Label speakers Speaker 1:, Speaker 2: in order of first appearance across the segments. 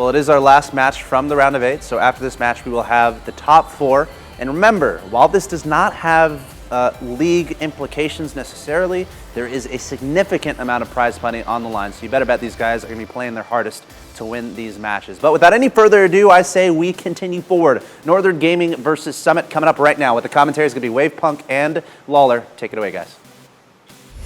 Speaker 1: Well, it is our last match from the round of 8, so after this match we will have the top 4. And remember, while this does not have league implications necessarily, there is a significant amount of prize money on the line, so you better bet these guys are going to be playing their hardest to win these matches. But without any further ado, I say we continue forward. Northern Gaming versus Summit coming up right now. With the commentary is going to be Wavepunk and Lawler. Take it away, guys.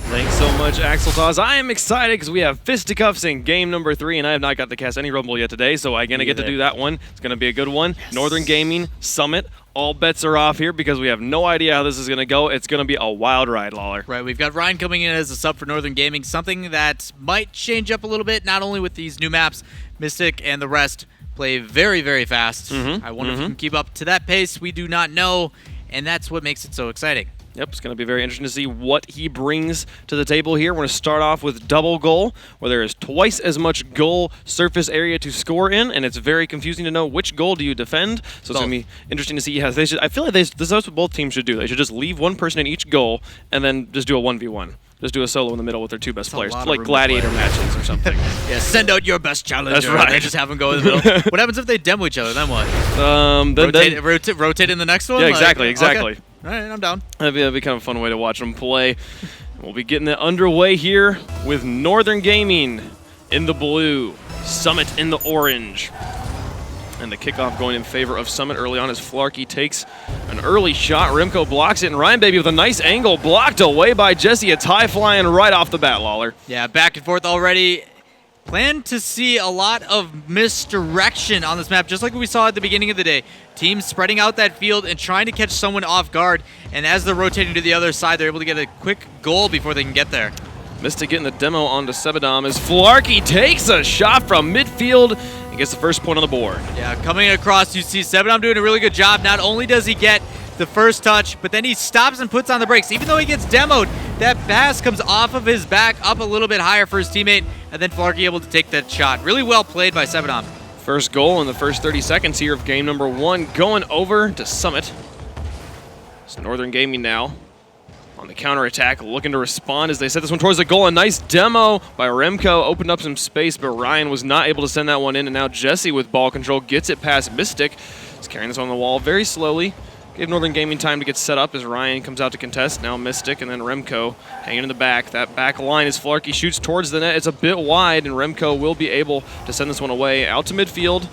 Speaker 2: Thanks so much, Axel Toz. I am excited because we have fisticuffs in game number 3, and I have not got to cast any Rumble yet today, so I'm going to get to do that one. It's going to be a good one. Yes. Northern Gaming, Summit, all bets are off here because we have no idea how this is going to go. It's going to be a wild ride, Lawler.
Speaker 3: Right, we've got Ryan coming in as a sub for Northern Gaming, something that might change up a little bit, not only with these new maps. Mystic and the rest play very, very fast. I wonder if we can keep up to that pace. We do not know, and that's what makes it so exciting.
Speaker 2: Yep, it's going to be very interesting to see what he brings to the table here. We're going to start off with double goal, where there is twice as much goal surface area to score in, and it's very confusing to know which goal do you defend. So it's going to be interesting to see. Yeah, I feel like this is what both teams should do. They should just leave one person in each goal and then just do a 1v1. Just do a solo in the middle with their 2 best players, like gladiator matches or something.
Speaker 3: Yeah, send out your best challenger.
Speaker 2: That's right.
Speaker 3: They just have them go in the middle. What happens if they demo each other? Then what? Rotate in the next one?
Speaker 2: Yeah, exactly.
Speaker 3: Okay. All right, I'm down.
Speaker 2: That'd be kind of a fun way to watch them play. We'll be getting it underway here with Northern Gaming in the blue, Summit in the orange. And the kickoff going in favor of Summit early on as Flarkey takes an early shot. Remco blocks it, and Ryan Baby with a nice angle blocked away by Jesse. It's high flying right off the bat, Lawler.
Speaker 3: Yeah, back and forth already. Plan to see a lot of misdirection on this map, just like we saw at the beginning of the day. Teams spreading out that field and trying to catch someone off guard, and as they're rotating to the other side, they're able to get a quick goal before they can get there.
Speaker 2: Mystic getting the demo onto Sebadom as Flarkey takes a shot from midfield and gets the first point on the board.
Speaker 3: Yeah, coming across, you see Sebadom doing a really good job. Not only does he get the first touch, but then he stops and puts on the brakes. Even though he gets demoed, that pass comes off of his back up a little bit higher for his teammate, and then Flarkey able to take that shot. Really well played by Sebadom.
Speaker 2: First goal in the first 30 seconds here of game number 1 going over to Summit. It's Northern Gaming now on the counterattack, looking to respond as they set this one towards the goal. A nice demo by Remco, opened up some space, but Ryan was not able to send that one in, and now Jesse with ball control gets it past Mystic. He's carrying this on the wall very slowly. Gave Northern Gaming time to get set up as Ryan comes out to contest. Now Mystic and then Remco hanging in the back. That back line as Flarkey shoots towards the net. It's a bit wide, and Remco will be able to send this one away out to midfield.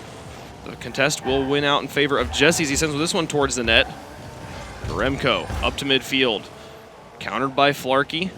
Speaker 2: The contest will win out in favor of Jesse as he sends this one towards the net. Remco up to midfield. Countered by Flarkey.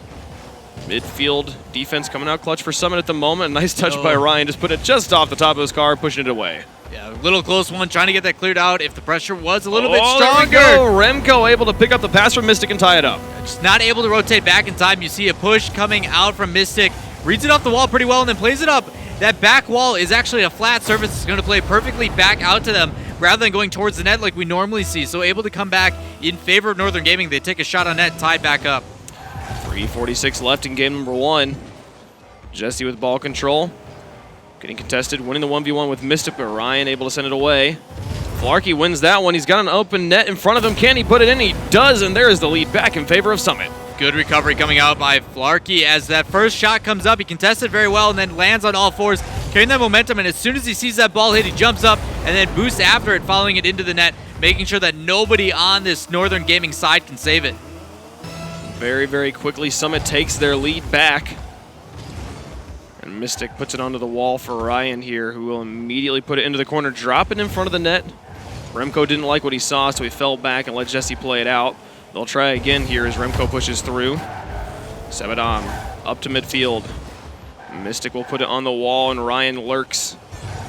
Speaker 2: Midfield defense coming out clutch for Summit at the moment. A nice touch by Ryan. Just put it just off the top of his car, pushing it away.
Speaker 3: Yeah, a little close one, trying to get that cleared out if the pressure was a little bit stronger.
Speaker 2: There we go. Remco able to pick up the pass from Mystic and tie it up.
Speaker 3: Just not able to rotate back in time. You see a push coming out from Mystic. Reads it off the wall pretty well and then plays it up. That back wall is actually a flat surface. It's going to play perfectly back out to them rather than going towards the net like we normally see. So able to come back in favor of Northern Gaming. They take a shot on net, tied back up.
Speaker 2: 3:46 left in game number 1. Jesse with ball control. Getting contested, winning the 1v1 with Mystic, but Ryan able to send it away. Flarkey wins that one. He's got an open net in front of him. Can he put it in? He does, and there is the lead back in favor of Summit.
Speaker 3: Good recovery coming out by Flarkey as that first shot comes up. He contested very well and then lands on all fours, carrying that momentum, and as soon as he sees that ball hit, he jumps up and then boosts after it, following it into the net, making sure that nobody on this Northern Gaming side can save it.
Speaker 2: Very, very quickly, Summit takes their lead back. And Mystic puts it onto the wall for Ryan here, who will immediately put it into the corner, drop it in front of the net. Remco didn't like what he saw, so he fell back and let Jesse play it out. They'll try again here as Remco pushes through. Sebadom up to midfield. Mystic will put it on the wall, and Ryan lurks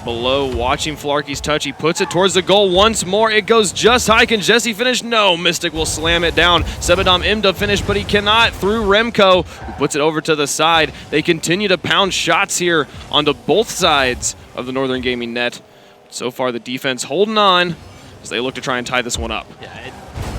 Speaker 2: below, watching Flarkey's touch. He puts it towards the goal once more. It goes just high. Can Jesse finish? No. Mystic will slam it down. Sebadom aimed to finish, but he cannot through Remco, who puts it over to the side. They continue to pound shots here onto both sides of the Northern Gaming net. So far, the defense holding on as they look to try and tie this one up.
Speaker 3: Yeah,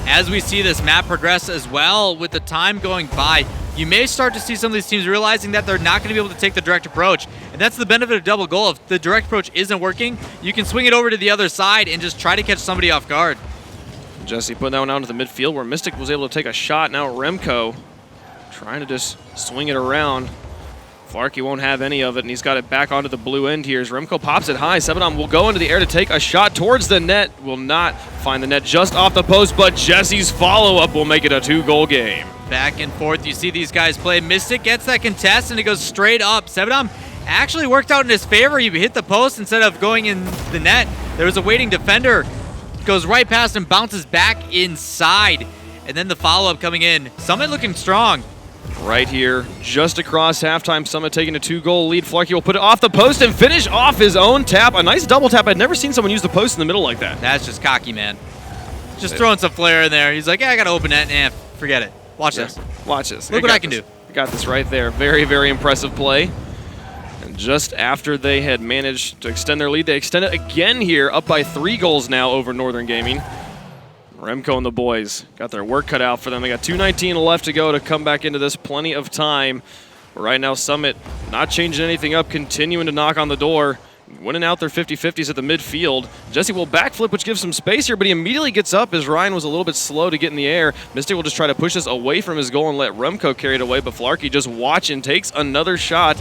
Speaker 3: as we see this map progress as well, with the time going by, you may start to see some of these teams realizing that they're not going to be able to take the direct approach. And that's the benefit of double goal. If the direct approach isn't working, you can swing it over to the other side and just try to catch somebody off guard.
Speaker 2: Jesse put that one out into the midfield where Mystic was able to take a shot. Now Remco trying to just swing it around. Flarkey won't have any of it, and he's got it back onto the blue end here as Remco pops it high. Sebadom will go into the air to take a shot towards the net. Will not find the net just off the post, but Jesse's follow-up will make it a 2-goal game.
Speaker 3: Back and forth, you see these guys play. Mystic gets that contest, and it goes straight up. Sebadom actually worked out in his favor. He hit the post instead of going in the net. There was a waiting defender. Goes right past him, bounces back inside. And then the follow-up coming in. Summit looking strong.
Speaker 2: Right here, just across halftime, Summit taking a 2-goal lead. Flarkey will put it off the post and finish off his own tap. A nice double tap. I'd never seen someone use the post in the middle like that.
Speaker 3: That's just cocky, man. Just throwing some flair in there. He's like, yeah, I got to open net. Nah, forget it. Watch this.
Speaker 2: Watch this.
Speaker 3: Look what I can do.
Speaker 2: Got this right there. Very, very impressive play. And just after they had managed to extend their lead, they extend it again here, up by 3 goals now over Northern Gaming. Remco and the boys got their work cut out for them. They got 2:19 left to go to come back into this. Plenty of time. But right now, Summit not changing anything up, continuing to knock on the door, winning out their 50-50s at the midfield. Jesse will backflip, which gives some space here, but he immediately gets up as Ryan was a little bit slow to get in the air. Mystic will just try to push this away from his goal and let Remco carry it away, but Flarkey just watching, takes another shot.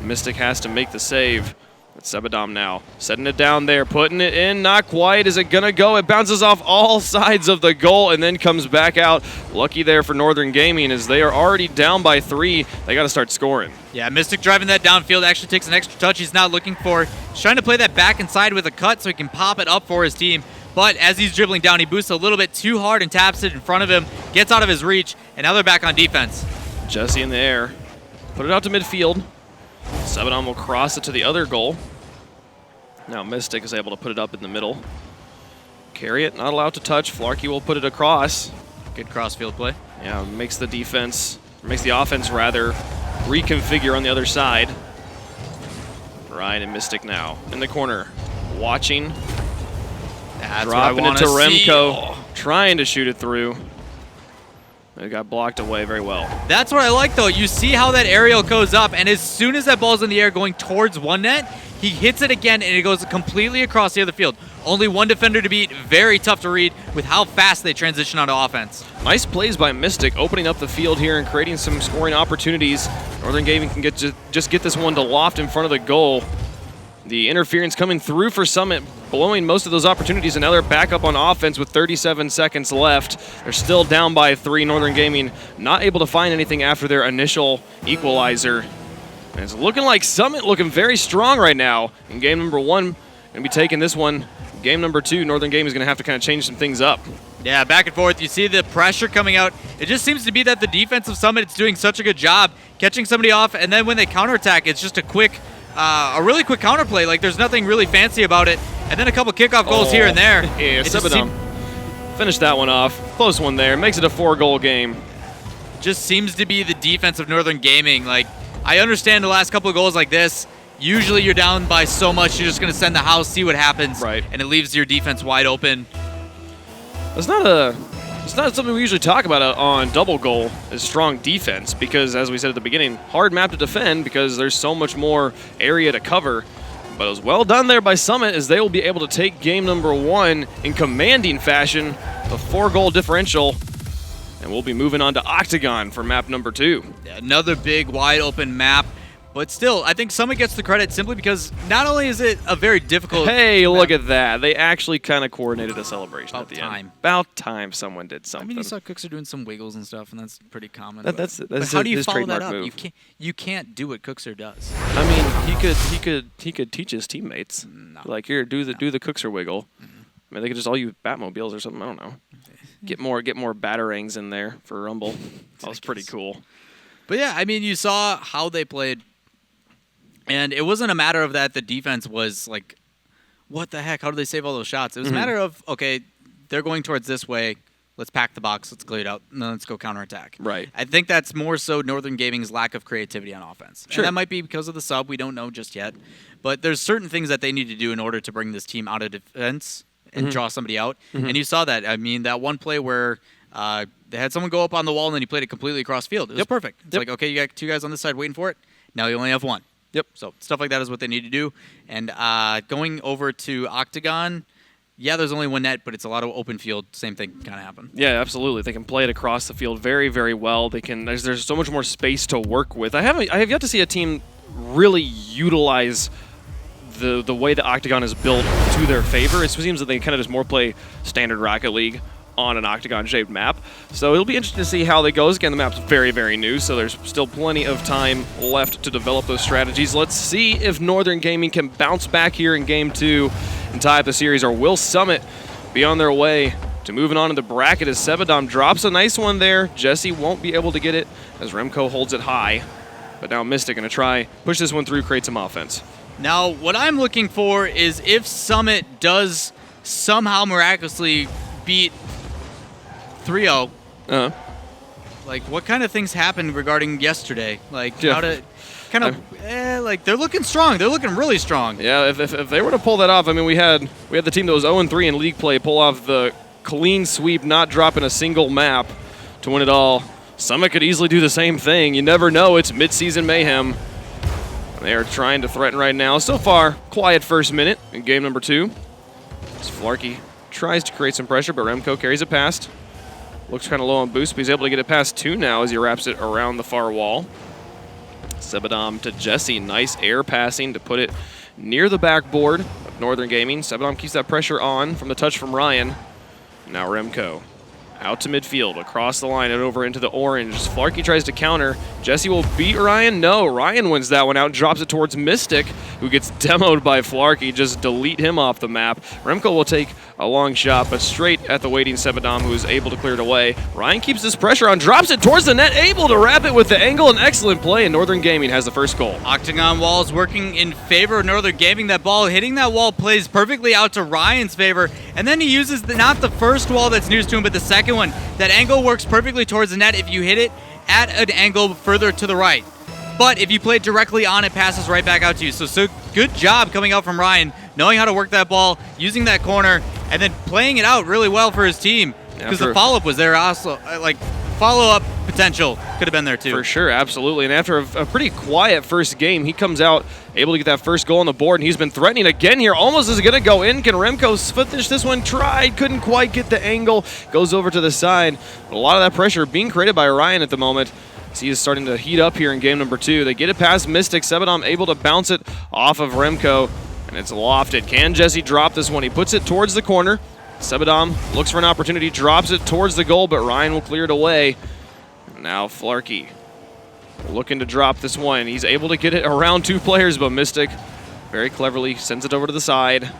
Speaker 2: Mystic has to make the save. It's Sebadom now, setting it down there, putting it in, not quite. Is it gonna go? It bounces off all sides of the goal and then comes back out. Lucky there for Northern Gaming as they are already down by 3. They gotta start scoring.
Speaker 3: Yeah, Mystic driving that downfield actually takes an extra touch he's not looking for. He's trying to play that back inside with a cut so he can pop it up for his team. But as he's dribbling down, he boosts a little bit too hard and taps it in front of him, gets out of his reach, and now they're back on defense.
Speaker 2: Jesse in the air, put it out to midfield. Sebadom will cross it to the other goal. Now Mystic is able to put it up in the middle. Carry it, not allowed to touch. Flarkey will put it across.
Speaker 3: Good cross-field play.
Speaker 2: Yeah, makes the offense rather, reconfigure on the other side. Ryan and Mystic now in the corner, watching.
Speaker 3: That's
Speaker 2: dropping it to Remco,
Speaker 3: Oh.
Speaker 2: trying to shoot it through. It got blocked away very well.
Speaker 3: That's what I like, though. You see how that aerial goes up, and as soon as that ball's in the air going towards one net, he hits it again, and it goes completely across the other field. Only one defender to beat. Very tough to read with how fast they transition onto offense.
Speaker 2: Nice plays by Mystic, opening up the field here and creating some scoring opportunities. Northern Gaming can just get this one to loft in front of the goal. The interference coming through for Summit, blowing most of those opportunities, and now they're back up on offense with 37 seconds left. They're still down by 3. Northern Gaming not able to find anything after their initial equalizer. And it's looking like Summit looking very strong right now in game number 1. Going to be taking this one. Game number 2, Northern Gaming is going to have to kind of change some things up.
Speaker 3: Yeah, back and forth. You see the pressure coming out. It just seems to be that the defense of Summit is doing such a good job catching somebody off, and then when they counterattack, it's just a really quick counterplay. Like, there's nothing really fancy about it. And then a couple kickoff goals here and there.
Speaker 2: Yeah, Sebadom finished that one off. Close one there. Makes it a 4-goal game.
Speaker 3: Just seems to be the defense of Northern Gaming. Like, I understand the last couple of goals like this. Usually you're down by so much, you're just going to send the house, see what happens.
Speaker 2: Right.
Speaker 3: And it leaves your defense wide open.
Speaker 2: It's not something we usually talk about on double goal, is strong defense, because as we said at the beginning, hard map to defend because there's so much more area to cover. But it was well done there by Summit as they will be able to take game number 1 in commanding fashion, a 4-goal differential, and we'll be moving on to Octagon for map number 2.
Speaker 3: Another big wide open map. But still, I think Summit gets the credit simply because not only is it a very difficult
Speaker 2: Hey,
Speaker 3: map,
Speaker 2: look at that. They actually kind of coordinated a celebration
Speaker 3: About
Speaker 2: at the
Speaker 3: time.
Speaker 2: end. About time someone did
Speaker 3: I
Speaker 2: something.
Speaker 3: mean, you saw Cookser doing some wiggles and stuff, and that's pretty common.
Speaker 2: That's
Speaker 3: but how do you
Speaker 2: his
Speaker 3: follow that
Speaker 2: trademark
Speaker 3: up?
Speaker 2: move.
Speaker 3: You can't do what Cookser does.
Speaker 2: I mean, he could teach his teammates.
Speaker 3: No.
Speaker 2: Like, here, do the Cookser wiggle. I mean, they could just all use Batmobiles or something. I don't know. Get more batarangs in there for Rumble. That was pretty cool.
Speaker 3: But yeah, I mean, you saw how they played, and it wasn't a matter of that the defense was like, what the heck? How did they save all those shots? It was a matter of, okay, they're going towards this way. Let's pack the box. Let's clear it out. And then let's go counterattack.
Speaker 2: Right.
Speaker 3: I think that's more so Northern Gaming's lack of creativity on offense.
Speaker 2: Sure.
Speaker 3: And that might be because of the sub. We don't know just yet. But there's certain things that they need to do in order to bring this team out of defense and draw somebody out. And you saw that. I mean, that one play where they had someone go up on the wall and then he played it completely across field. It was perfect. It's like, okay, you got 2 guys on this side waiting for it. Now you only have 1.
Speaker 2: Yep.
Speaker 3: So stuff like that is what they need to do. And going over to Octagon, yeah, there's only 1 net, but it's a lot of open field. Same thing kind of happen.
Speaker 2: Yeah, absolutely. They can play it across the field very, very well. They can. There's so much more space to work with. I have yet to see a team really utilize the way the Octagon is built to their favor. It seems that they kind of just more play standard Rocket League on an octagon-shaped map. So it'll be interesting to see how that goes. Again, the map's very, very new, so there's still plenty of time left to develop those strategies. Let's see if Northern Gaming can bounce back here in Game 2 and tie up the series, or will Summit be on their way to moving on in the bracket as Sebadom drops a nice one there. Jesse won't be able to get it as Remco holds it high. But now Mystic going to try, push this one through, create some offense.
Speaker 3: Now, what I'm looking for is if Summit does somehow miraculously beat 3-0, like what kind of things happened regarding yesterday? Like how to kind of like they're looking strong. They're looking really strong.
Speaker 2: Yeah, if they were to pull that off, I mean, we had the team that was 0-3 in league play pull off the clean sweep, not dropping a single map to win it all. Summit could easily do the same thing. You never know. It's mid-season mayhem. They are trying to threaten right now. So far, quiet first minute in game number 2. As Flarkey tries to create some pressure, but Remco carries it past. Looks kind of low on boost, but he's able to get it past 2 now as he wraps it around the far wall. Sebadom to Jesse. Nice air passing to put it near the backboard of Northern Gaming. Sebadom keeps that pressure on from the touch from Ryan. Now Remco out to midfield, across the line and over into the orange. Flarkey tries to counter. Jesse will beat Ryan. No, Ryan wins that one out, drops it towards Mystic, who gets demoed by Flarkey. Just delete him off the map. Remco will take a long shot, but straight at the waiting Sebadom, who is able to clear it away. Ryan keeps this pressure on, drops it towards the net, able to wrap it with the angle. An excellent play, and Northern Gaming has the first goal.
Speaker 3: Octagon wall is working in favor of Northern Gaming. That ball hitting that wall plays perfectly out to Ryan's favor, and then he uses not the first wall that's news to him, but the second one. That angle works perfectly towards the net if you hit it at an angle further to the right. But if you play it directly on, it passes right back out to you. So good job coming out from Ryan, knowing how to work that ball, using that corner, and then playing it out really well for his team. Because the follow-up was there also. Like, follow-up potential could have been there too.
Speaker 2: For sure, absolutely. And after a pretty quiet first game, he comes out able to get that first goal on the board, and he's been threatening again here. Almost is going to go in. Can Remco finish this one? Tried, couldn't quite get the angle. Goes over to the side. But a lot of that pressure being created by Ryan at the moment. So he is starting to heat up here in game number 2. They get it past Mystic. Sebadom able to bounce it off of Remco, and it's lofted. Can Jesse drop this one? He puts it towards the corner. Sebadom looks for an opportunity, drops it towards the goal, but Ryan will clear it away. Now Flarkey looking to drop this one. He's able to get it around 2 players, but Mystic very cleverly sends it over to the side.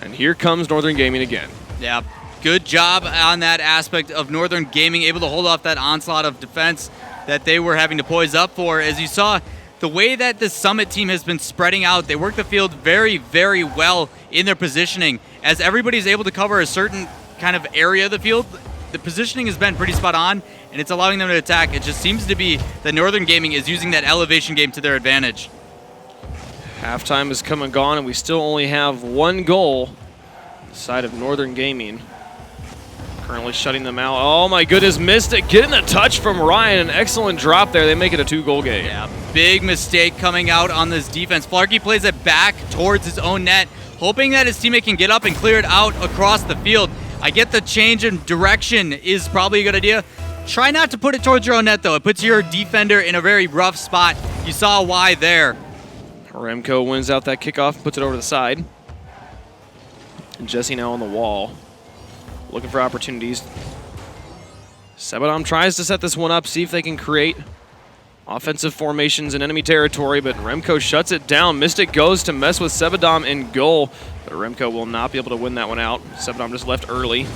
Speaker 2: And here comes Northern Gaming again.
Speaker 3: Yeah, good job on that aspect of Northern Gaming, able to hold off that onslaught of defense that they were having to poise up for. As you saw, the way that the Summit team has been spreading out, they work the field very, very well in their positioning. As everybody's able to cover a certain kind of area of the field, the positioning has been pretty spot on, and it's allowing them to attack. It just seems to be that Northern Gaming is using that elevation game to their advantage.
Speaker 2: Halftime has come and gone, and we still only have 1 goal on the side of Northern Gaming. Currently shutting them out. Oh my goodness, Mystic getting the touch from Ryan. An excellent drop there. They make it a 2-goal game.
Speaker 3: Yeah, big mistake coming out on this defense. Flarkey plays it back towards his own net, hoping that his teammate can get up and clear it out across the field. I get the change in direction is probably a good idea. Try not to put it towards your own net, though. It puts your defender in a very rough spot. You saw why there.
Speaker 2: Remco wins out that kickoff, puts it over to the side. And Jesse now on the wall, looking for opportunities. Sebadom tries to set this one up, see if they can create offensive formations in enemy territory, but Remco shuts it down. Mystic goes to mess with Sebadom in goal, but Remco will not be able to win that one out. Sebadom just left early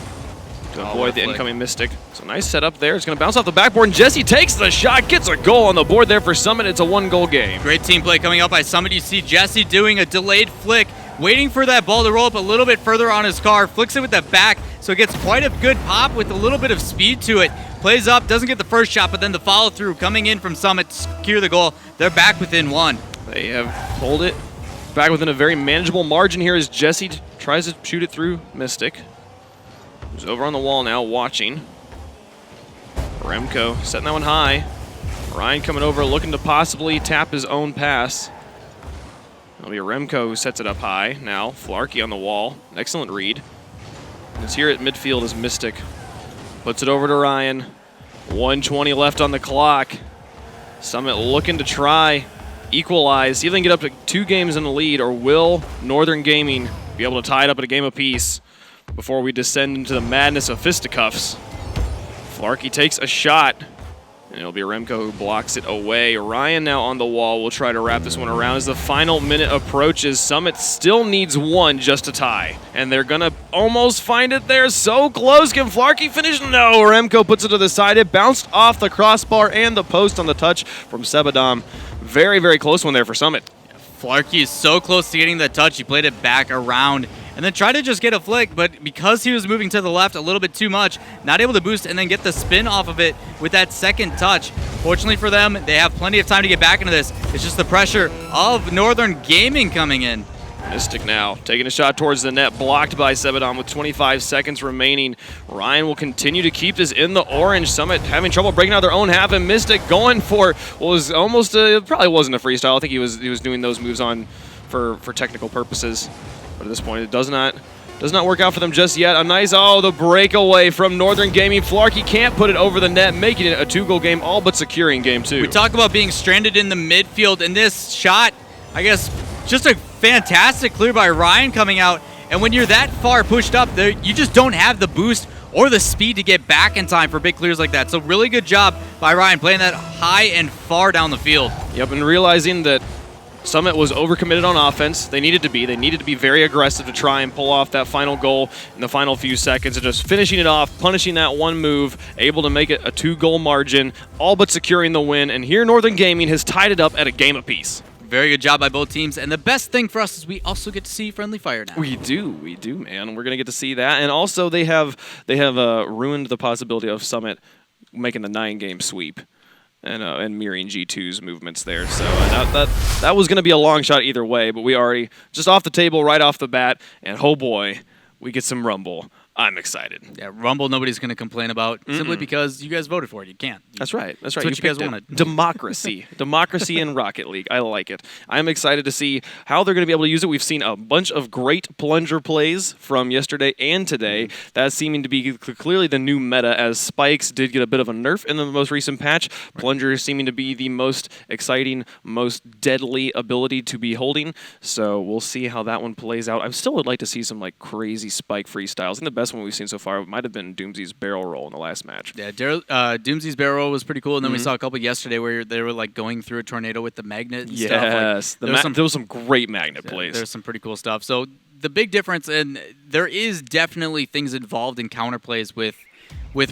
Speaker 2: to avoid the incoming Mystic. So nice setup there. It's going to bounce off the backboard, and Jesse takes the shot, gets a goal on the board there for Summit. It's a 1-goal game.
Speaker 3: Great team play coming out by Summit. You see Jesse doing a delayed flick, waiting for that ball to roll up a little bit further on his car, flicks it with the back, so it gets quite a good pop with a little bit of speed to it. Plays up, doesn't get the first shot, but then the follow-through coming in from Summit to secure the goal. They're back within 1.
Speaker 2: They have pulled it back within a very manageable margin here as Jesse tries to shoot it through Mystic. Who's over on the wall now watching. Remco setting that one high. Ryan coming over looking to possibly tap his own pass. It'll be Remco who sets it up high. Now Flarkey on the wall. Excellent read. And it's here at midfield as Mystic puts it over to Ryan. 1:20 left on the clock. Summit looking to try equalize, see if they can get up to 2 games in the lead, or will Northern Gaming be able to tie it up at a game apiece before we descend into the madness of fisticuffs? Flarkey takes a shot, and it'll be Remco who blocks it away. Ryan now on the wall will try to wrap this one around as the final minute approaches. Summit still needs 1 just to tie, and they're gonna almost find it there. So close. Can Flarkey finish? No. Remco puts it to the side. It bounced off the crossbar and the post on the touch from Sebadam. Very, very close one there for Summit.
Speaker 3: Flarkey is so close to getting the touch. He played it back around and then tried to just get a flick, but because he was moving to the left a little bit too much, not able to boost and then get the spin off of it with that second touch. Fortunately for them, they have plenty of time to get back into this. It's just the pressure of Northern Gaming coming in.
Speaker 2: Mystic now taking a shot towards the net, blocked by Sebadon with 25 seconds remaining. Ryan will continue to keep this in the orange. Summit having trouble breaking out their own half, and Mystic going for what was almost probably wasn't a freestyle. I think he was doing those moves on for technical purposes, but at this point it does not work out for them just yet. A nice, the breakaway from Northern Gaming. Flarkey can't put it over the net, making it a 2-goal game, all but securing game 2.
Speaker 3: We talk about being stranded in the midfield, and this shot, I guess, just a fantastic clear by Ryan coming out. And when you're that far pushed up there, you just don't have the boost or the speed to get back in time for big clears like that. So really good job by Ryan playing that high and far down the field.
Speaker 2: Yep, and realizing that Summit was overcommitted on offense. They needed to be very aggressive to try and pull off that final goal in the final few seconds, and just finishing it off, punishing that one move, able to make it a 2-goal margin, all but securing the win. And here Northern Gaming has tied it up at a game apiece.
Speaker 3: Very good job by both teams, and the best thing for us is we also get to see friendly fire now.
Speaker 2: We do, man. We're gonna get to see that, and also they have ruined the possibility of Summit making the 9-game sweep and mirroring G2's movements there. So that was gonna be a long shot either way, but we already just off the table right off the bat, and oh boy, we get some Rumble. I'm excited.
Speaker 3: Yeah, Rumble nobody's going to complain about simply because you guys voted for it. You can't.
Speaker 2: That's right.
Speaker 3: That's what you guys wanted.
Speaker 2: Democracy. Democracy in Rocket League. I like it. I'm excited to see how they're going to be able to use it. We've seen a bunch of great plunger plays from yesterday and today. That's seeming to be clearly the new meta, as Spikes did get a bit of a nerf in the most recent patch. Plunger seeming to be the most exciting, most deadly ability to be holding. So we'll see how that one plays out. I still would like to see some crazy Spike freestyles. And the best one we've seen so far might have been Doomsy's barrel roll in the last match.
Speaker 3: Yeah, Doomsy's barrel roll was pretty cool, and then we saw a couple yesterday where they were going through a tornado with the magnet and stuff.
Speaker 2: Yes, there was some great magnet plays.
Speaker 3: There's some pretty cool stuff. So the big difference, and there is definitely things involved in counterplays with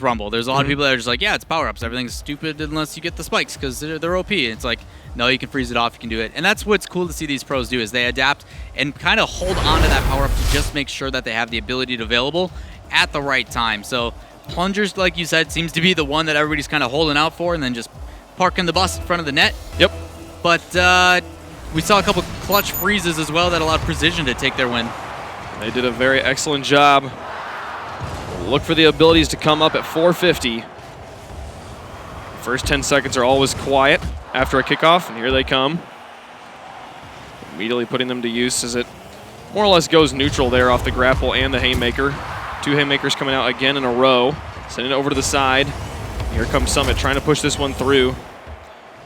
Speaker 3: Rumble. There's a lot of people that are just like, yeah, it's power-ups. Everything's stupid unless you get the spikes because they're OP. And it's like, no, you can freeze it off. You can do it. And that's what's cool to see these pros do, is they adapt and kind of hold on to that power-up to just make sure that they have the ability to available at the right time. So plungers, like you said, seems to be the one that everybody's kind of holding out for, and then just parking the bus in front of the net.
Speaker 2: Yep.
Speaker 3: But we saw a couple clutch freezes as well that allowed Precision to take their win.
Speaker 2: They did a very excellent job. Look for the abilities to come up at 450. First 10 seconds are always quiet after a kickoff, and here they come. Immediately putting them to use as it more or less goes neutral there off the grapple and the haymaker. 2 haymakers coming out again in a row. Sending it over to the side. Here comes Summit trying to push this one through.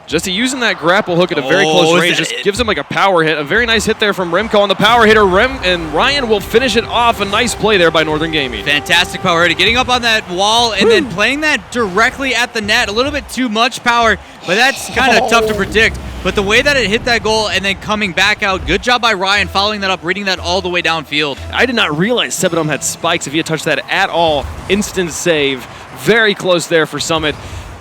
Speaker 2: Jesse using that grapple hook at a very close range just gives him a power hit. A very nice hit there from Remco on the power hitter. And Ryan will finish it off. A nice play there by Northern Gaming.
Speaker 3: Fantastic power hitter. Getting up on that wall and then playing that directly at the net. A little bit too much power, but that's kind of tough to predict. But the way that it hit that goal and then coming back out, good job by Ryan following that up, reading that all the way downfield.
Speaker 2: I did not realize Sebadom had spikes. If he had touched that at all, instant save. Very close there for Summit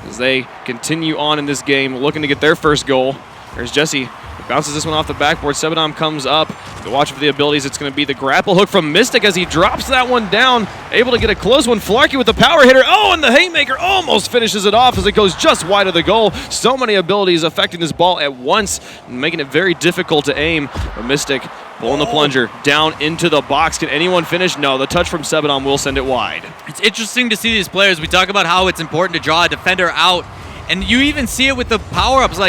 Speaker 2: as they continue on in this game, looking to get their first goal. There's Jesse. Bounces this one off the backboard. Sebadom comes up. Watch for the abilities. It's going to be the grapple hook from Mystic as he drops that one down. Able to get a close one. Flarkey with the power hitter. Oh, and the haymaker almost finishes it off as it goes just wide of the goal. So many abilities affecting this ball at once, making it very difficult to aim. But Mystic pulling the plunger down into the box. Can anyone finish? No, the touch from Sebadom will send it wide.
Speaker 3: It's interesting to see these players. We talk about how it's important to draw a defender out, and you even see it with the power-ups.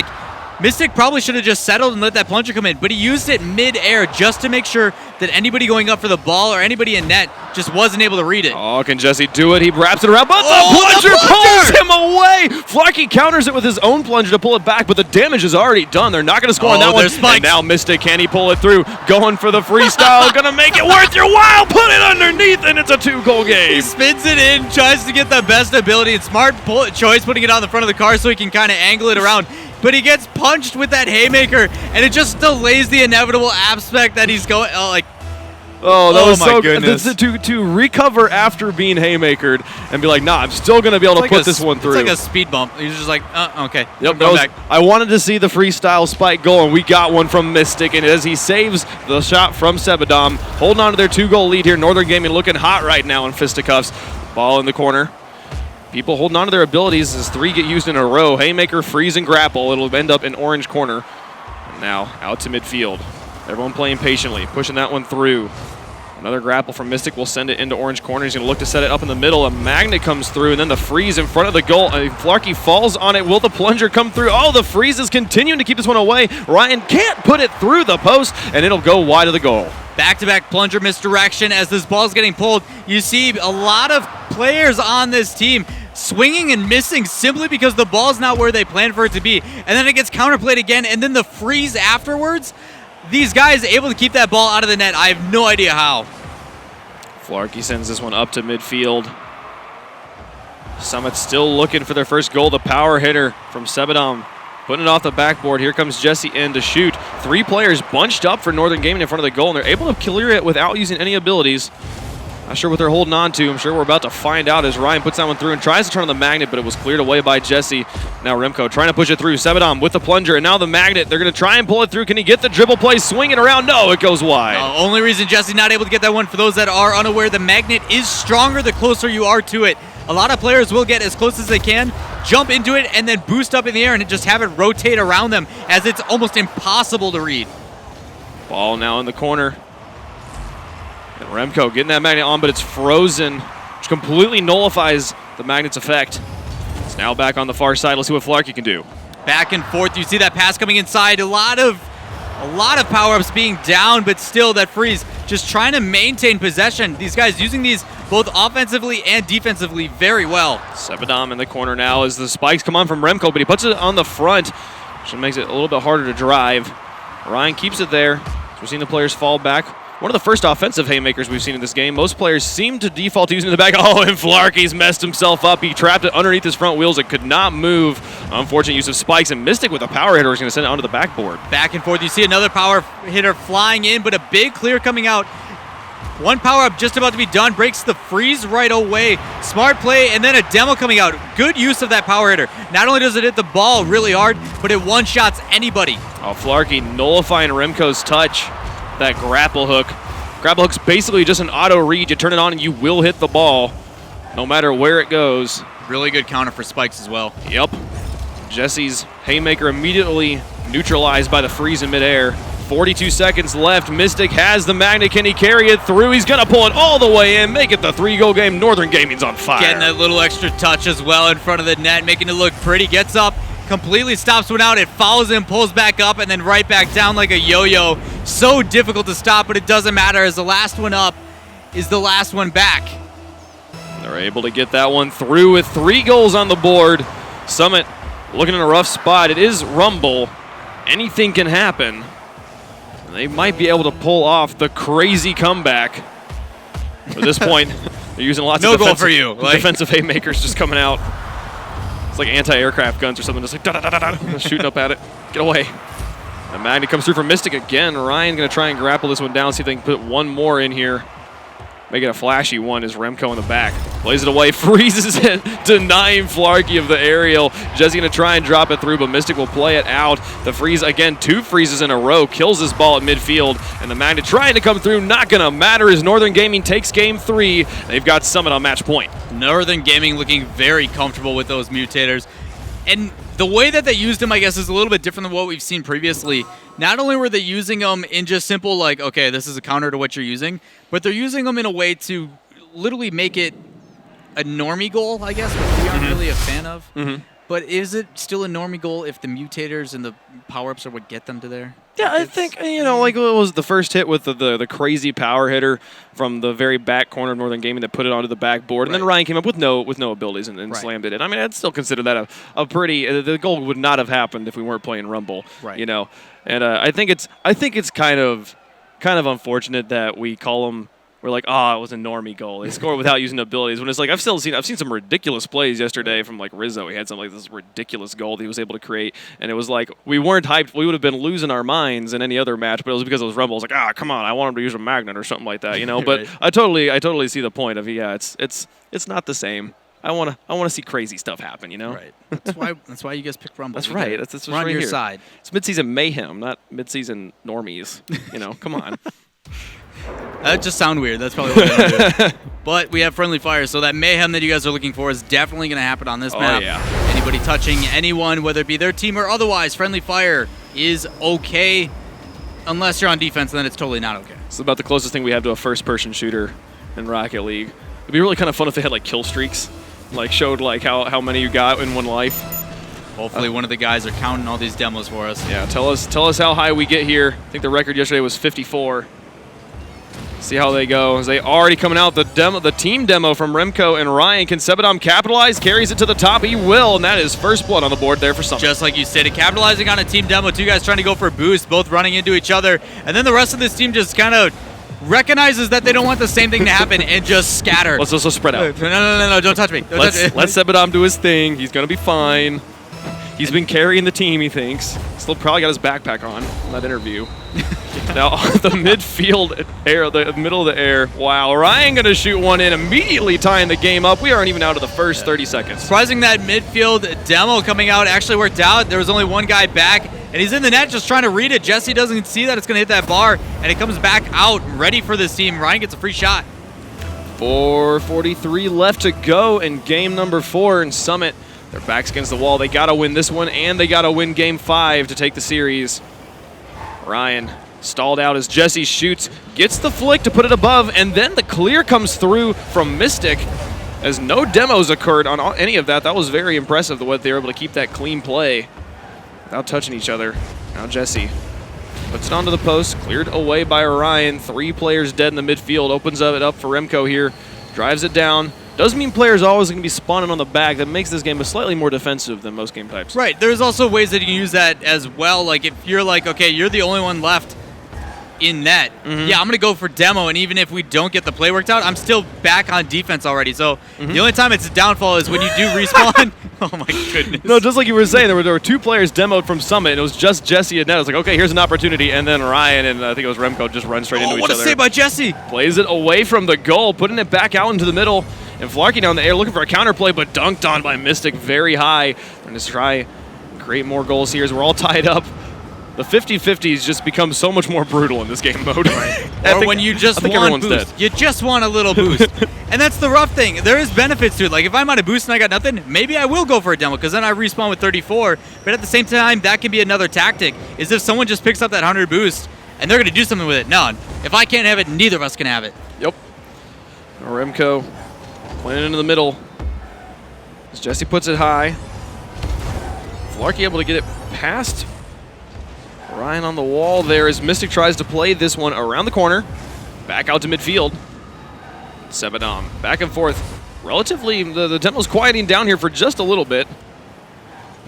Speaker 3: Mystic probably should have just settled and let that plunger come in, but he used it mid-air just to make sure that anybody going up for the ball or anybody in net just wasn't able to read it.
Speaker 2: Oh, can Jesse do it? He wraps it around, but the plunger pulls him away. Flarky counters it with his own plunger to pull it back, but the damage is already done. They're not going to score on that one. And now Mystic, can he pull it through? Going for the freestyle, going to make it worth your while. Put it underneath, and it's a 2-goal game.
Speaker 3: He spins it in, tries to get the best ability, and smart choice putting it on the front of the car so he can kind of angle it around. But he gets punched with that haymaker, and it just delays the inevitable aspect that he's going,
Speaker 2: that was my goodness. To recover after being haymakered and be like, nah, I'm still going to be able to put this one through.
Speaker 3: It's like a speed bump. He's just like, okay.
Speaker 2: Yep, I wanted to see the freestyle spike goal, and we got one from Mystic, and as he saves the shot from Sebadom, holding on to their 2-goal lead here. Northern Gaming looking hot right now in fisticuffs. Ball in the corner. People holding on to their abilities as 3 get used in a row. Haymaker, freeze, and grapple. It'll end up in orange corner. And now out to midfield. Everyone playing patiently, pushing that one through. Another grapple from Mystic will send it into orange corner. He's going to look to set it up in the middle. A magnet comes through, and then the freeze in front of the goal. Flarky falls on it. Will the plunger come through? Oh, the freeze is continuing to keep this one away. Ryan can't put it through the post, and it'll go wide of the goal.
Speaker 3: Back-to-back plunger misdirection as this ball's getting pulled. You see a lot of players on this team swinging and missing simply because the ball's not where they planned for it to be. And then it gets counterplayed again, and then the freeze afterwards. These guys able to keep that ball out of the net. I have no idea how.
Speaker 2: Flarky sends this one up to midfield. Summit still looking for their first goal. The power hitter from Sebadom putting it off the backboard. Here comes Jesse in to shoot. 3 players bunched up for Northern Gaming in front of the goal, and they're able to clear it without using any abilities. Not sure what they're holding on to. I'm sure we're about to find out as Ryan puts that one through and tries to turn on the magnet, but it was cleared away by Jesse. Now Remco trying to push it through. Sebadom with the plunger, and now the magnet. They're going to try and pull it through. Can he get the dribble play? Swing it around. No, it goes wide.
Speaker 3: Only reason Jesse's not able to get that one, for those that are unaware, the magnet is stronger the closer you are to it. A lot of players will get as close as they can, jump into it, and then boost up in the air and just have it rotate around them, as it's almost impossible to read.
Speaker 2: Ball now in the corner. And Remco getting that magnet on, but it's frozen, which completely nullifies the magnet's effect. It's now back on the far side. Let's see what Flarky can do.
Speaker 3: Back and forth. You see that pass coming inside. A lot of power-ups being down, but still that freeze. Just trying to maintain possession. These guys using these both offensively and defensively very well.
Speaker 2: Sebadom in the corner now as the spikes come on from Remco, but he puts it on the front, which makes it a little bit harder to drive. Ryan keeps it there. We're seeing the players fall back. One of the first offensive haymakers we've seen in this game. Most players seem to default to using the back. Oh, and Flarky's messed himself up. He trapped it underneath his front wheels. It could not move. Unfortunate use of spikes, and Mystic with a power hitter is going to send it onto the backboard.
Speaker 3: Back and forth. You see another power hitter flying in, but a big clear coming out. One power-up just about to be done. Breaks the freeze right away. Smart play, and then a demo coming out. Good use of that power hitter. Not only does it hit the ball really hard, but it one-shots anybody.
Speaker 2: Oh, Flarky nullifying Remco's touch. That grapple hook. Grapple hook's basically just an auto read. You turn it on and you will hit the ball, no matter where it goes.
Speaker 3: Really good counter for spikes as well.
Speaker 2: Yep. Jesse's haymaker immediately neutralized by the freeze in midair. 42 seconds left. Mystic has the magnet. Can he carry it through? He's going to pull it all the way in, make it the 3-goal game. Northern Gaming's on fire.
Speaker 3: Getting that little extra touch as well in front of the net, making it look pretty. Gets up, completely stops one out. It follows him, pulls back up, and then right back down like a yo-yo. So difficult to stop, but it doesn't matter as the last one up is the last one back.
Speaker 2: They're able to get that one through with 3 goals on the board. Summit looking in a rough spot. It is Rumble. Anything can happen. They might be able to pull off the crazy comeback. At this point, they're using lots of defensive haymakers just coming out. It's like anti-aircraft guns or something, just like da-da-da-da-da, shooting up at it. Get away. The magnet comes through from Mystic again. Ryan going to try and grapple this one down, see if they can put one more in here. Make it a flashy one as Remco in the back. Plays it away, freezes it, denying Flarky of the aerial. Jesse going to try and drop it through, but Mystic will play it out. The freeze, again, 2 freezes in a row, kills this ball at midfield. And the magnet trying to come through, not going to matter as Northern Gaming takes game 3. They've got Summit on match point.
Speaker 3: Northern Gaming looking very comfortable with those mutators. And the way that they used them, I guess, is a little bit different than what we've seen previously. Not only were they using them in just simple, like, okay, this is a counter to what you're using, but they're using them in a way to literally make it a normie goal, I guess, which we aren't really a fan of. But is it still a normie goal if the mutators and the power-ups are what get them to there?
Speaker 2: Yeah, I think, like it was the first hit with the crazy power hitter from the very back corner of Northern Gaming that put it onto the backboard, and then Ryan came up with no abilities and slammed it in. I mean, I'd still consider that a pretty the goal would not have happened if we weren't playing Rumble, And I think it's kind of unfortunate that we call them. We're like, it was a normie goal. They scored without using abilities. When it's like I've seen some ridiculous plays yesterday from like Rizzo. He had something like this ridiculous goal that he was able to create, and it was like we weren't hyped. We would have been losing our minds in any other match, but it was because it was Rumble. I was like, come on, I want him to use a magnet or something like that, But I totally see the point of it's not the same. I want to see crazy stuff happen,
Speaker 3: Right. That's why you guys picked Rumble.
Speaker 2: That's right. That's
Speaker 3: we're on your side.
Speaker 2: It's midseason mayhem, not midseason normies. Come on.
Speaker 3: That just sound weird. That's probably what I'm going to do. But we have friendly fire, so that mayhem that you guys are looking for is definitely going to happen on this map.
Speaker 2: Yeah.
Speaker 3: Anybody touching anyone, whether it be their team or otherwise, friendly fire is okay. Unless you're on defense, then it's totally not okay.
Speaker 2: It's about the closest thing we have to a first-person shooter in Rocket League. It'd be really kind of fun if they had like kill streaks, like showed like how many you got in one life.
Speaker 3: Hopefully one of the guys are counting all these demos for us.
Speaker 2: Yeah, tell us how high we get here. I think the record yesterday was 54. See how they go. As they already coming out the team demo from Remco and Ryan. Can Sebadom capitalize? Carries it to the top. He will, and that is first blood on the board there for Summit.
Speaker 3: Just like you stated, capitalizing on a team demo. Two guys trying to go for a boost, both running into each other, and then the rest of this team just kind of recognizes that they don't want the same thing to happen and just scatter.
Speaker 2: Let's also spread out.
Speaker 3: No, don't touch me.
Speaker 2: Let Sebadom do his thing. He's going to be fine. He's been carrying the team, he thinks. Still probably got his backpack on in that interview. Now, the midfield air, the middle of the air. Wow, Ryan going to shoot one in, immediately tying the game up. We aren't even out of the first 30 seconds.
Speaker 3: Surprising that midfield demo coming out actually worked out. There was only one guy back, and he's in the net just trying to read it. Jesse doesn't see that it's going to hit that bar, and it comes back out, ready for this team. Ryan gets a free shot.
Speaker 2: 4:43 left to go in game number 4, and Summit, their backs against the wall. They got to win this one, and they got to win game 5 to take the series. Ryan stalled out as Jesse shoots, gets the flick to put it above, and then the clear comes through from Mystic as no demos occurred on any of that. That was very impressive the way they were able to keep that clean play without touching each other. Now Jesse puts it onto the post, cleared away by Ryan. 3 players dead in the midfield, opens it up for Remco here, drives it down. Doesn't mean players are always going to be spawning on the back. That makes this game a slightly more defensive than most game types.
Speaker 3: Right. There's also ways that you can use that as well. Like if you're like, okay, you're the only one left in net. Yeah, I'm going to go for demo, and even if we don't get the play worked out, I'm still back on defense already. So the only time it's a downfall is when you do respawn. Oh, my goodness.
Speaker 2: No, just like you were saying, there were 2 players demoed from Summit, and it was just Jesse and net. I was like, okay, here's an opportunity, and then Ryan and I think it was Remco just run straight into each other.
Speaker 3: What a save by Jesse.
Speaker 2: Plays it away from the goal, putting it back out into the middle, and Flarkey down the air looking for a counterplay, but dunked on by Mystic very high. And just try and create more goals here as we're all tied up. The 50-50s just become so much more brutal in this game mode.
Speaker 3: Right. Or when you just want boost.
Speaker 2: Dead.
Speaker 3: You just want a little boost. And that's the rough thing. There is benefits to it. Like if I'm on a boost and I got nothing, maybe I will go for a demo because then I respawn with 34. But at the same time, that can be another tactic, is if someone just picks up that 100 boost and they're going to do something with it. No, if I can't have it, neither of us can have it.
Speaker 2: Yep. Remco playing into the middle. As Jesse puts it high. Flarkey able to get it past Ryan on the wall there as Mystic tries to play this one around the corner. Back out to midfield. Sebadom back and forth. Relatively, the demo's quieting down here for just a little bit.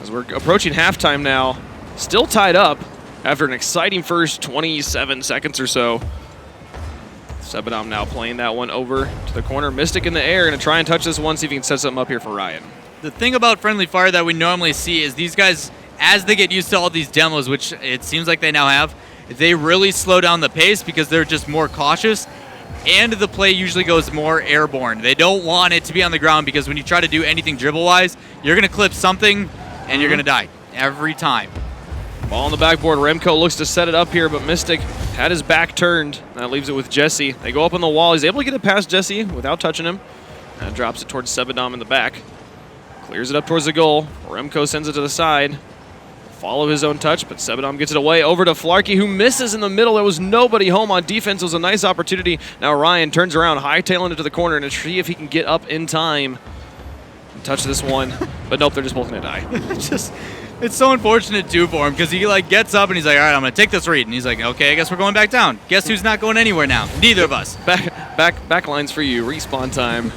Speaker 2: As we're approaching halftime now. Still tied up after an exciting first 27 seconds or so. Sebadom now playing that one over to the corner. Mystic in the air, going to try and touch this one, see if he can set something up here for Ryan.
Speaker 3: The thing about friendly fire that we normally see is these guys, as they get used to all these demos, which it seems like they now have, they really slow down the pace because they're just more cautious, and the play usually goes more airborne. They don't want it to be on the ground because when you try to do anything dribble-wise, you're going to clip something and you're going to die every time.
Speaker 2: Ball on the backboard. Remco looks to set it up here, but Mystic had his back turned. That leaves it with Jesse. They go up on the wall. He's able to get it past Jesse without touching him. And drops it towards Sebadom in the back. Clears it up towards the goal. Remco sends it to the side. Follow his own touch, but Sebadom gets it away over to Flarkey, who misses in the middle. There was nobody home on defense. It was a nice opportunity. Now Ryan turns around, hightailing it to the corner, and see if he can get up in time and touch this one. But nope, they're just both going to die.
Speaker 3: It's so unfortunate too for him because he like gets up and he's like, all right, I'm going to take this read. And he's like, okay, I guess we're going back down. Guess who's not going anywhere now? Neither of us.
Speaker 2: Back lines for you. Respawn time.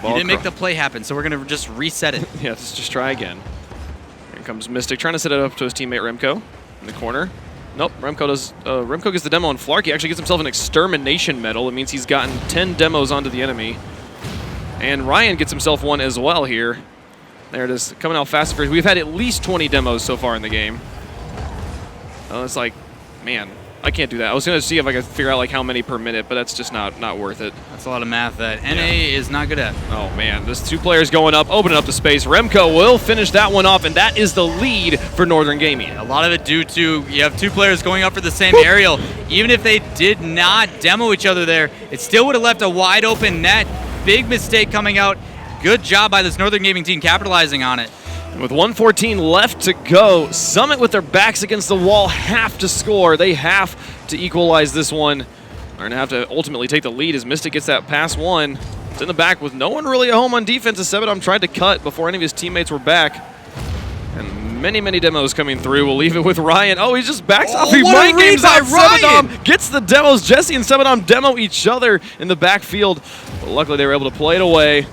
Speaker 3: You didn't make the play happen, so we're going to just reset it.
Speaker 2: Yeah, let's just try again. Here comes Mystic trying to set it up to his teammate Remco in the corner. Nope, Remco gets the demo on Flarky. Actually gets himself an extermination medal. It means he's gotten 10 demos onto the enemy. And Ryan gets himself one as well here. There it is, coming out fast and furious. We've had at least 20 demos so far in the game. Oh, it's like, man, I can't do that. I was going to see if I could figure out like how many per minute, but that's just not worth it.
Speaker 3: That's a lot of math that NA is not good at.
Speaker 2: Oh, man, there's 2 players going up, opening up the space. Remco will finish that one off, and that is the lead for Northern Gaming.
Speaker 3: A lot of it due to you have 2 players going up for the same aerial. Even if they did not demo each other there, it still would have left a wide open net. Big mistake coming out. Good job by this Northern Gaming team capitalizing on it.
Speaker 2: And with 1:14 left to go, Summit with their backs against the wall have to score. They have to equalize this one. They're going to have to ultimately take the lead as Mystic gets that pass one. It's in the back with no one really at home on defense as Sebadom tried to cut before any of his teammates were back. And many demos coming through. We'll leave it with Ryan. Oh, he just backs off. He mind games out. Sebadom gets the demos. Jesse and Sebadom demo each other in the backfield. But luckily they were able to play it away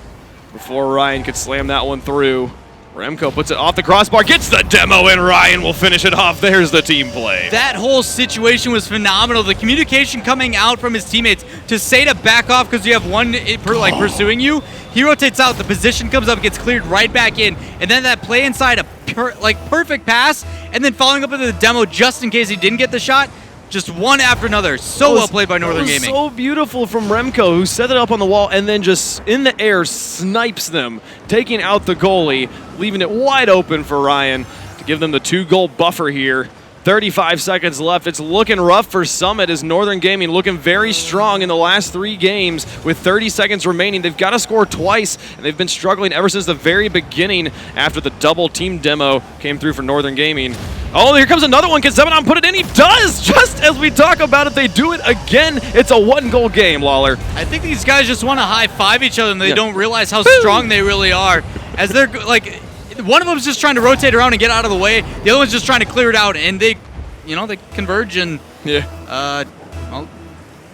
Speaker 2: before Ryan could slam that one through. Remco puts it off the crossbar, gets the demo, and Ryan will finish it off. There's the team play.
Speaker 3: That whole situation was phenomenal. The communication coming out from his teammates to say to back off because you have one pursuing you. He rotates out, the position comes up, gets cleared right back in, and then that play inside a perfect pass, and then following up with the demo just in case he didn't get the shot. Just one after another. So well played by Northern Gaming.
Speaker 2: So beautiful from Remco, who set it up on the wall and then just in the air snipes them, taking out the goalie, leaving it wide open for Ryan to give them the 2-goal buffer here. 35 seconds left. It's looking rough for Summit as Northern Gaming looking very strong in the last 3 games with 30 seconds remaining. They've got to score twice, and they've been struggling ever since the very beginning after the double team demo came through for Northern Gaming. Oh, here comes another one. Can Sebadom put it in? He does! Just as we talk about it, they do it again. It's a 1-goal game, Lawler.
Speaker 3: I think these guys just want to high-five each other, and they don't realize how strong they really are. As they're, like, one of them's just trying to rotate around and get out of the way. The other one's just trying to clear it out, and they converge and,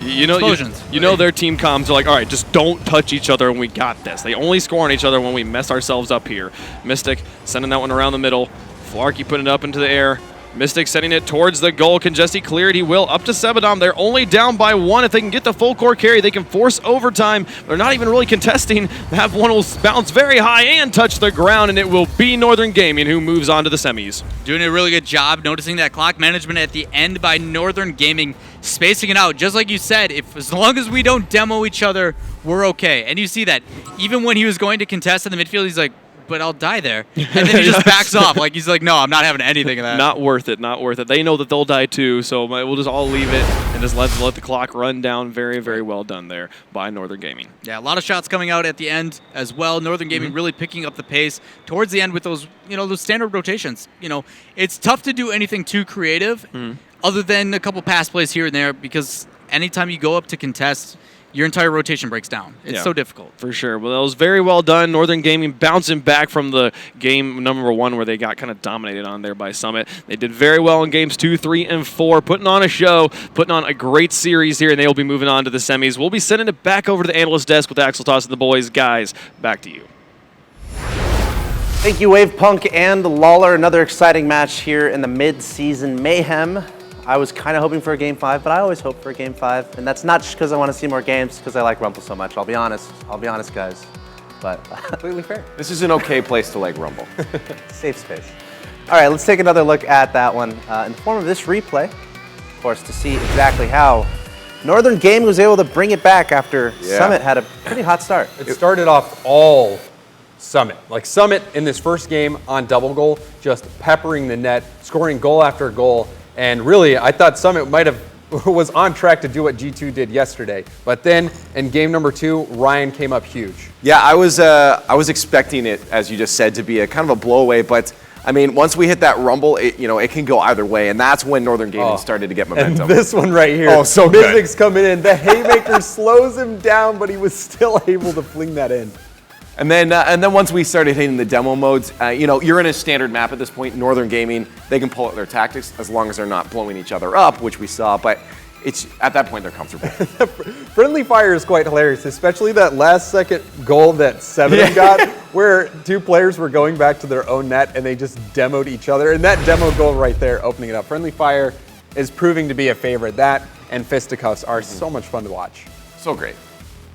Speaker 3: explosions.
Speaker 2: You know their team comms are like, all right, just don't touch each other and we got this. They only score on each other when we mess ourselves up here. Mystic sending that one around the middle. Flarky putting it up into the air. Mystic sending it towards the goal. Can Jesse clear it? He will. Up to Sebadom. They're only down by 1. If they can get the full court carry, they can force overtime. They're not even really contesting. That one will bounce very high and touch the ground, and it will be Northern Gaming who moves on to the semis.
Speaker 3: Doing a really good job noticing that clock management at the end by Northern Gaming, spacing it out. Just like you said, as long as we don't demo each other, we're okay. And you see that. Even when he was going to contest in the midfield, he's like, but I'll die there. And then he just backs off. Like, he's like, no, I'm not having anything of that.
Speaker 2: Not worth it, not worth it. They know that they'll die too, so we'll just all leave it and just let the clock run down. Very, very well done there by Northern Gaming.
Speaker 3: Yeah, a lot of shots coming out at the end as well. Northern Gaming really picking up the pace towards the end with those, those standard rotations. It's tough to do anything too creative other than a couple pass plays here and there because anytime you go up to contest, your entire rotation breaks down. It's so difficult.
Speaker 2: For sure. Well, that was very well done. Northern Gaming bouncing back from the game number 1 where they got kind of dominated on there by Summit. They did very well in games 2, 3, and 4, putting on a show, putting on a great series here, and they will be moving on to the semis. We'll be sending it back over to the analyst desk with Axel Toss and the boys. Guys, back to you.
Speaker 1: Thank you, Wave Punk and Lawler. Another exciting match here in the mid-season Mayhem. I was kind of hoping for a Game 5, but I always hope for a Game 5. And that's not just because I want to see more games, because I like Rumble so much. I'll be honest, guys. But completely fair.
Speaker 4: This is an okay place to like Rumble.
Speaker 1: Safe space. All right, let's take another look at that one in the form of this replay, of course, to see exactly how Northern Gaming was able to bring it back after Summit had a pretty hot start.
Speaker 5: It started off all Summit. Like Summit in this first game on double goal, just peppering the net, scoring goal after goal. And really, I thought Summit was on track to do what G2 did yesterday. But then in game number 2, Ryan came up huge.
Speaker 4: Yeah, I was expecting it, as you just said, to be a kind of a blowaway. But I mean, once we hit that Rumble, it can go either way, and that's when Northern Gaming started to get momentum.
Speaker 5: And this one right here,
Speaker 4: so good.
Speaker 5: Mystic's coming in. The haymaker slows him down, but he was still able to fling that in.
Speaker 4: And then once we started hitting the demo modes, you're in a standard map at this point. Northern Gaming, they can pull out their tactics as long as they're not blowing each other up, which we saw. But it's at that point they're comfortable.
Speaker 5: Friendly fire is quite hilarious, especially that last second goal that Seven got, where two players were going back to their own net and they just demoed each other. And that demo goal right there, opening it up. Friendly fire is proving to be a favorite. That and fisticuffs are so much fun to watch.
Speaker 4: So great.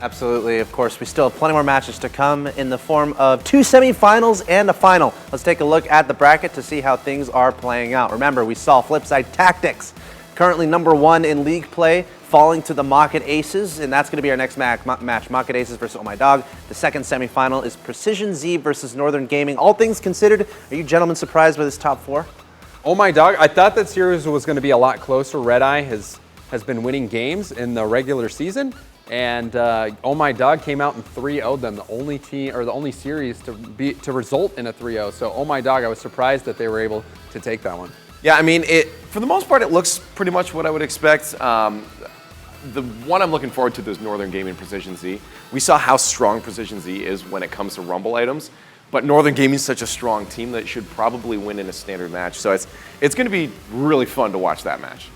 Speaker 1: Absolutely. Of course, we still have plenty more matches to come in the form of 2 semifinals and a final. Let's take a look at the bracket to see how things are playing out. Remember, we saw Flipside Tactics, currently #1 in league play, falling to the Mocket Aces, and that's going to be our next match, Mocket Aces versus Oh My Dog. The second semifinal is Precision Z versus Northern Gaming. All things considered, are you gentlemen surprised by this top 4?
Speaker 5: Oh My Dog, I thought that series was going to be a lot closer. Red Eye has been winning games in the regular season. And Oh My Dog came out and 3-0'd them, the only team or the only series to result in a 3-0. So Oh My Dog, I was surprised that they were able to take that one.
Speaker 4: Yeah, I mean, for the most part, it looks pretty much what I would expect. The one I'm looking forward to is Northern Gaming Precision Z. We saw how strong Precision Z is when it comes to Rumble items, but Northern Gaming is such a strong team that it should probably win in a standard match. So it's going to be really fun to watch that match.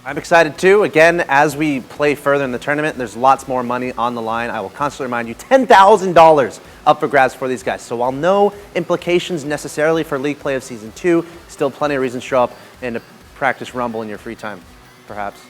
Speaker 1: I'm excited too. Again, as we play further in the tournament, there's lots more money on the line. I will constantly remind you, $10,000 up for grabs for these guys. So while no implications necessarily for League Play of Season 2, still plenty of reasons to show up and to practice Rumble in your free time, perhaps.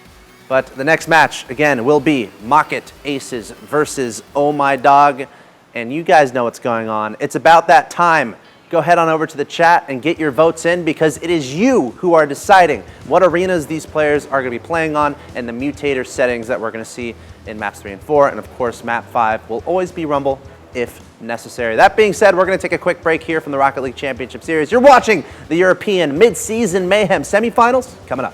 Speaker 1: But the next match, again, will be Mocket Aces versus Oh My Dog. And you guys know what's going on. It's about that time. Go head on over to the chat and get your votes in, because it is you who are deciding what arenas these players are going to be playing on and the mutator settings that we're going to see in maps 3 and 4. And of course, map 5 will always be Rumble if necessary. That being said, we're going to take a quick break here from the Rocket League Championship Series. You're watching the European Mid-Season Mayhem semifinals coming up.